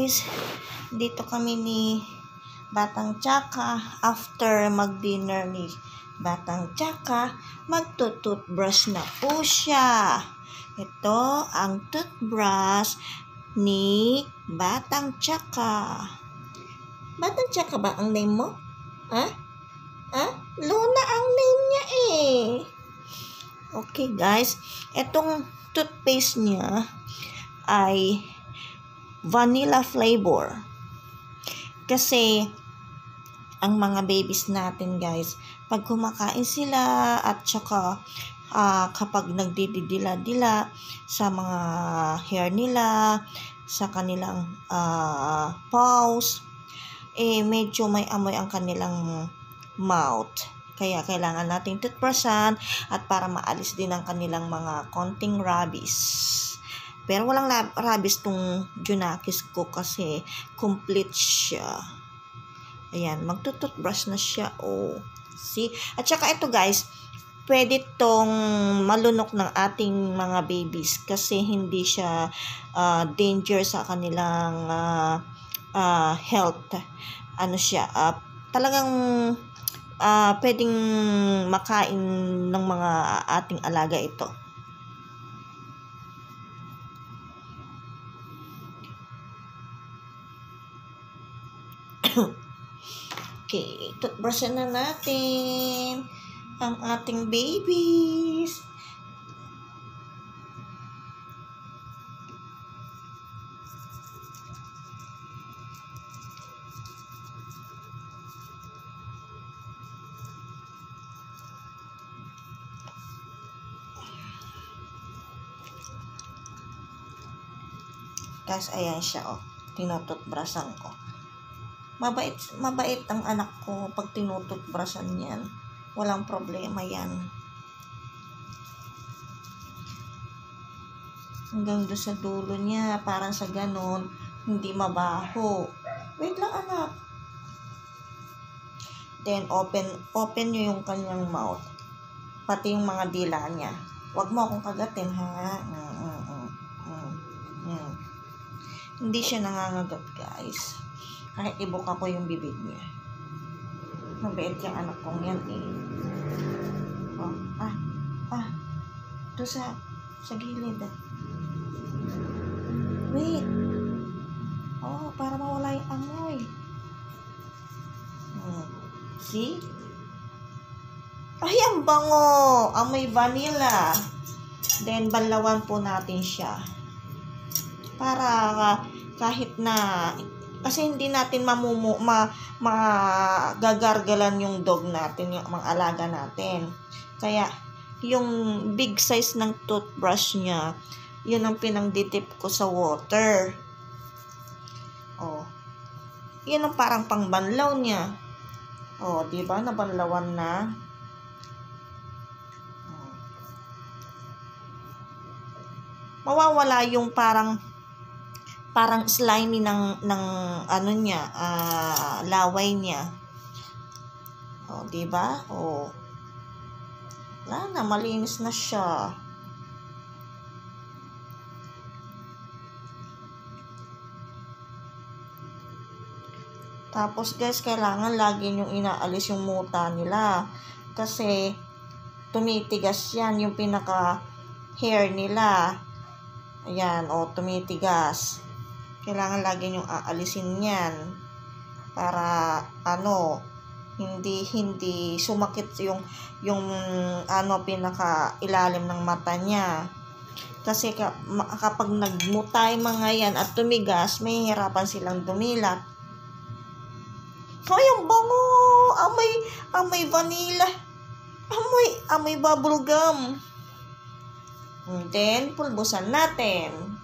guys, dito kami ni Batang Tsaka. After mag-dinner ni Batang Tsaka, magtututbrush na po siya. Ito ang toothbrush ni Batang Tsaka. Batang Tsaka ba ang name mo? Luna ang name niya eh. Okay guys, itong toothpaste niya ay vanilla flavor. Kasi ang mga babies natin guys, pag kumakain sila at saka kapag nagdidila-dila sa mga hair nila, sa kanilang paws, medyo may amoy ang kanilang mouth. Kaya kailangan nating toothbrushan at para maalis din ang kanilang mga konting rabies. Pero walang rabies tong Junakis ko kasi complete siya. Ayan, magtututbrush na siya. Oh, see? At saka ito guys, pwede tong malunok ng ating mga babies kasi hindi siya danger sa kanilang health. Ano siya, talagang pwedeng makain ng mga ating alaga ito. Okay, toothbrushan na natin ang ating babies. Guys, ayan siya, oh. Tinututbrushan ko. Mabait ang anak ko pag tinututbrushan yan. Walang problema yan. Hanggang doon sa dulo niya, parang sa ganon, hindi mabaho. Wait lang anak. Then, open nyo yung kanyang mouth. Pati yung mga dila niya. Huwag mo akong kagatin, ha? Hindi siya nangangagat, guys. Kahit ibuka ko yung bibig niya. Mabait yung anak kong yan, eh. Oh, ito sa gilid. Wait. Oh, para mawala yung amoy. See? Ay, ang bango! Amoy vanilla. Then, banlawan po natin siya. Para kahit na kasi hindi natin magagargalan yung dog natin, yung mga alaga natin. Kaya, yung big size ng toothbrush niya, yun ang pinangditip ko sa water. Oh. Yun ang parang pangbanlaw niya. Oh, diba? Nabanlawan na. Mawawala yung parang slimy ng ano niya, laway niya. Oh, di ba? Oh. Wala na, malinis na siya. Tapos guys, kailangan lagi yung inaalis yung muta nila kasi tumitigas yan yung pinaka hair nila. Ayan, oh, tumitigas. Kailangan lagi niyong aalisin yan para hindi sumakit yung pinaka ilalim ng mata niya. Kasi kapag nagmutay mga yan at tumigas, may hirapan silang dumilat. Ay, ang bango! Amoy vanilla. Amoy bubblegum. And then, pulbusan natin.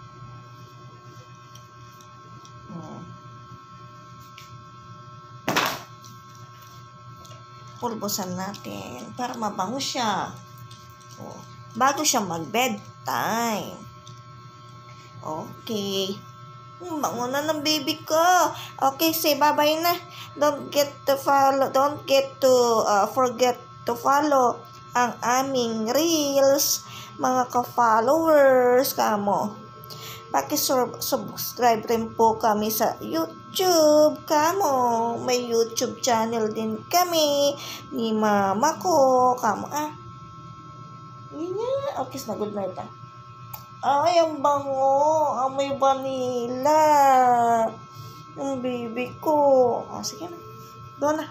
Pulbusan natin para mabango siya. Bago siya mag-bedtime. Okay. Bango na ng baby ko. Okay, say bye-bye na. Don't forget to follow ang aming reels, mga ka-followers kamo. Paki-subscribe rin po kami sa YouTube. Kamo, may YouTube channel din kami ni mama ko. Kamo, yun nga. Okay, na good night Ay, ang bango. Amoy vanilla. Yung baby ko. Sige na. Doon na.